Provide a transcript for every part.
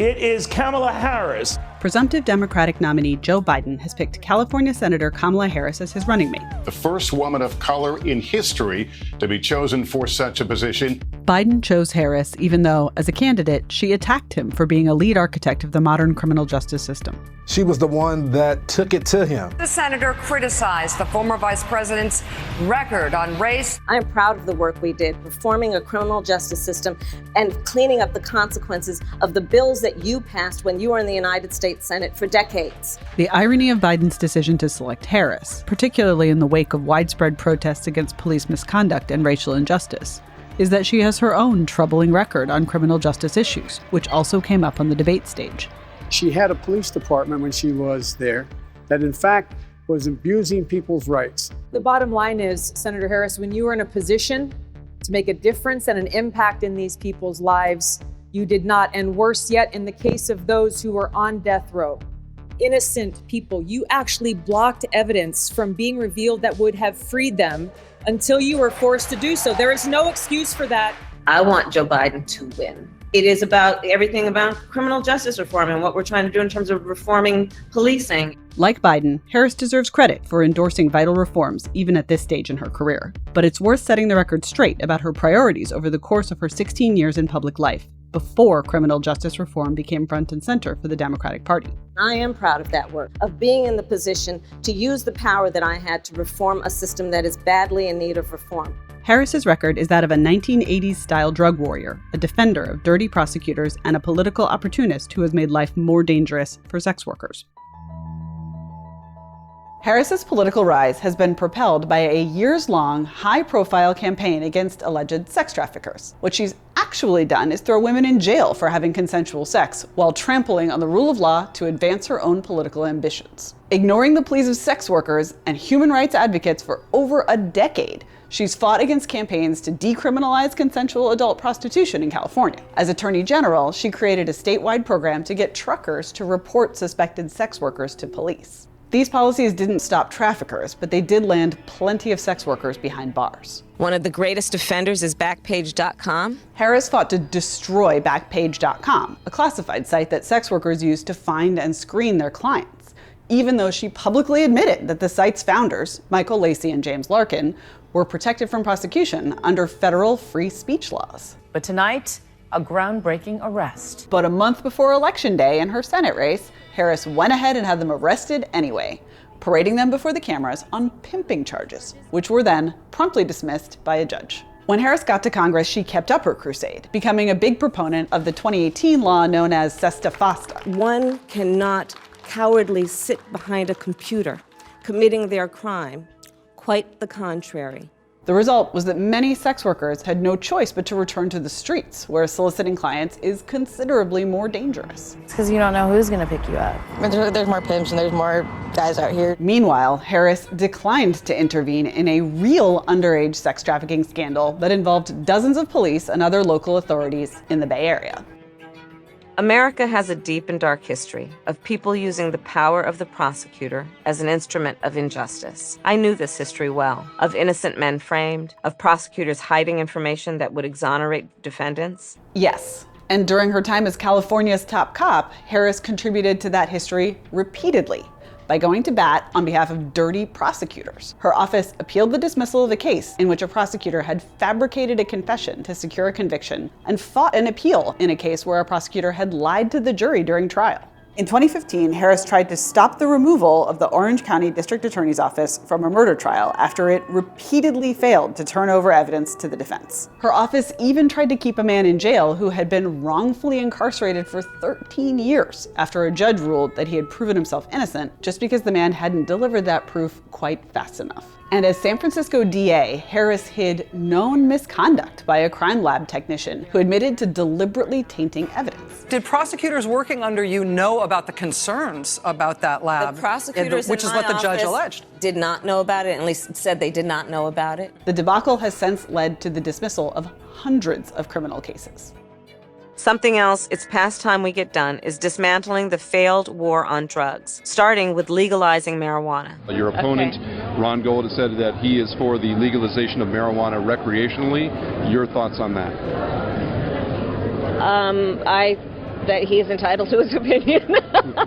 It is Kamala Harris. Presumptive Democratic nominee Joe Biden has picked California Senator Kamala Harris as his running mate. The first woman of color in history to be chosen for such a position. Biden chose Harris even though, as a candidate, she attacked him for being a lead architect of the modern criminal justice system. She was the one that took it to him. The senator criticized the former vice president's record on race. I am proud of the work we did, reforming a criminal justice system and cleaning up the consequences of the bills that you passed when you were in the United States Senate for decades. The irony of Biden's decision to select Harris, particularly in the wake of widespread protests against police misconduct and racial injustice, is that she has her own troubling record on criminal justice issues, which also came up on the debate stage. She had a police department when she was there that, in fact, was abusing people's rights. The bottom line is, Senator Harris, when you are in a position to make a difference and an impact in these people's lives, you did not. And worse yet, in the case of those who were on death row, innocent people, you actually blocked evidence from being revealed that would have freed them until you were forced to do so. There is no excuse for that. I want Joe Biden to win. It is about everything about criminal justice reform and what we're trying to do in terms of reforming policing. Like Biden, Harris deserves credit for endorsing vital reforms even at this stage in her career. But it's worth setting the record straight about her priorities over the course of her 16 years in public life, before criminal justice reform became front and center for the Democratic Party. I am proud of that work, of being in the position to use the power that I had to reform a system that is badly in need of reform. Harris's record is that of a 1980s-style drug warrior, a defender of dirty prosecutors, and a political opportunist who has made life more dangerous for sex workers. Harris's political rise has been propelled by a years-long, high-profile campaign against alleged sex traffickers. What she's actually done is throw women in jail for having consensual sex, while trampling on the rule of law to advance her own political ambitions. Ignoring the pleas of sex workers and human rights advocates for over a decade, she's fought against campaigns to decriminalize consensual adult prostitution in California. As Attorney General, she created a statewide program to get truckers to report suspected sex workers to police. These policies didn't stop traffickers, but they did land plenty of sex workers behind bars. One of the greatest offenders is Backpage.com. Harris fought to destroy Backpage.com, a classified site that sex workers use to find and screen their clients, even though she publicly admitted that the site's founders, Michael Lacey and James Larkin, were protected from prosecution under federal free speech laws. But tonight, a groundbreaking arrest. But a month before Election Day in her Senate race, Harris went ahead and had them arrested anyway, parading them before the cameras on pimping charges, which were then promptly dismissed by a judge. When Harris got to Congress, she kept up her crusade, becoming a big proponent of the 2018 law known as Sesta Fasta. One cannot cowardly sit behind a computer committing their crime. Quite the contrary. The result was that many sex workers had no choice but to return to the streets, where soliciting clients is considerably more dangerous. It's because you don't know who's going to pick you up. There's more pimps and there's more guys out here. Meanwhile, Harris declined to intervene in a real underage sex trafficking scandal that involved dozens of police and other local authorities in the Bay Area. America has a deep and dark history of people using the power of the prosecutor as an instrument of injustice. I knew this history well, of innocent men framed, of prosecutors hiding information that would exonerate defendants. Yes, and during her time as California's top cop, Harris contributed to that history repeatedly by going to bat on behalf of dirty prosecutors. Her office appealed the dismissal of a case in which a prosecutor had fabricated a confession to secure a conviction, and fought an appeal in a case where a prosecutor had lied to the jury during trial. In 2015, Harris tried to stop the removal of the Orange County District Attorney's Office from a murder trial after it repeatedly failed to turn over evidence to the defense. Her office even tried to keep a man in jail who had been wrongfully incarcerated for 13 years after a judge ruled that he had proven himself innocent just because the man hadn't delivered that proof quite fast enough. And as San Francisco DA, Harris hid known misconduct by a crime lab technician who admitted to deliberately tainting evidence. Did prosecutors working under you know about the concerns about that lab? The prosecutors which is what the judge alleged. Did not know about it, at least said they did not know about it. The debacle has since led to the dismissal of hundreds of criminal cases. Something else it's past time we get done is dismantling the failed war on drugs, starting with legalizing marijuana. Your opponent, Ron Gold, has said that he is for the legalization of marijuana recreationally. Your thoughts on that? I that he is entitled to his opinion.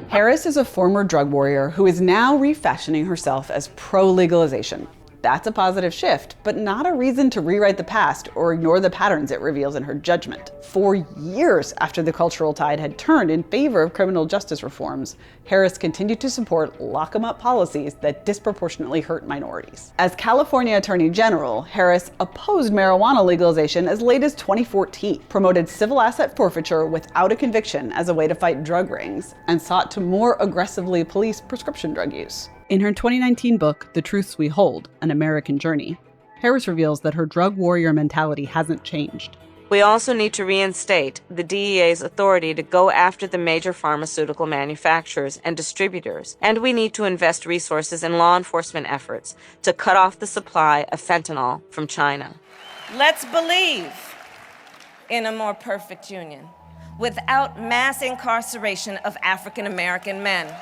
Harris is a former drug warrior who is now refashioning herself as pro-legalization. That's a positive shift, but not a reason to rewrite the past or ignore the patterns it reveals in her judgment. For years after the cultural tide had turned in favor of criminal justice reforms, Harris continued to support lock-em-up policies that disproportionately hurt minorities. As California Attorney General, Harris opposed marijuana legalization as late as 2014, promoted civil asset forfeiture without a conviction as a way to fight drug rings, and sought to more aggressively police prescription drug use. In her 2019 book, The Truths We Hold, An American Journey, Harris reveals that her drug warrior mentality hasn't changed. We also need to reinstate the DEA's authority to go after the major pharmaceutical manufacturers and distributors, and we need to invest resources in law enforcement efforts to cut off the supply of fentanyl from China. Let's believe in a more perfect union without mass incarceration of African American men.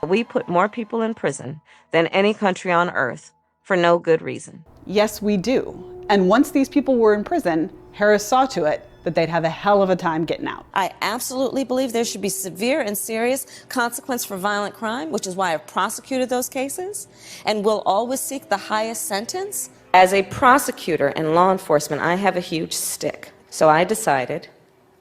We put more people in prison than any country on earth for no good reason. Yes, we do. And once these people were in prison, Harris saw to it that they'd have a hell of a time getting out. I absolutely believe there should be severe and serious consequence for violent crime, which is why I've prosecuted those cases and will always seek the highest sentence. As a prosecutor and law enforcement, I have a huge stick. So I decided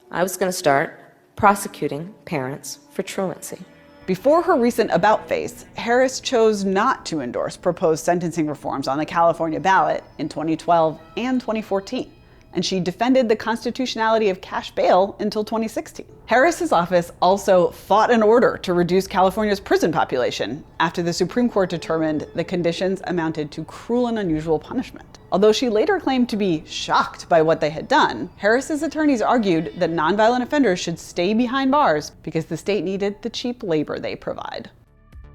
I was going to start prosecuting parents for truancy. Before her recent about-face, Harris chose not to endorse proposed sentencing reforms on the California ballot in 2012 and 2014, and she defended the constitutionality of cash bail until 2016. Harris's office also fought an order to reduce California's prison population after the Supreme Court determined the conditions amounted to cruel and unusual punishment. Although she later claimed to be shocked by what they had done, Harris's attorneys argued that nonviolent offenders should stay behind bars because the state needed the cheap labor they provide.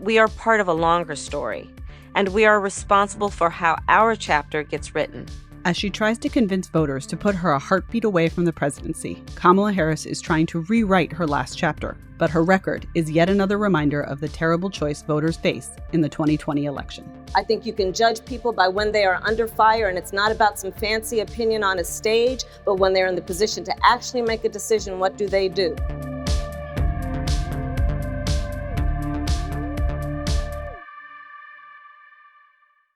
We are part of a longer story, and we are responsible for how our chapter gets written. As she tries to convince voters to put her a heartbeat away from the presidency, Kamala Harris is trying to rewrite her last chapter, but her record is yet another reminder of the terrible choice voters face in the 2020 election. I think you can judge people by when they are under fire, and it's not about some fancy opinion on a stage, but when they're in the position to actually make a decision, what do they do?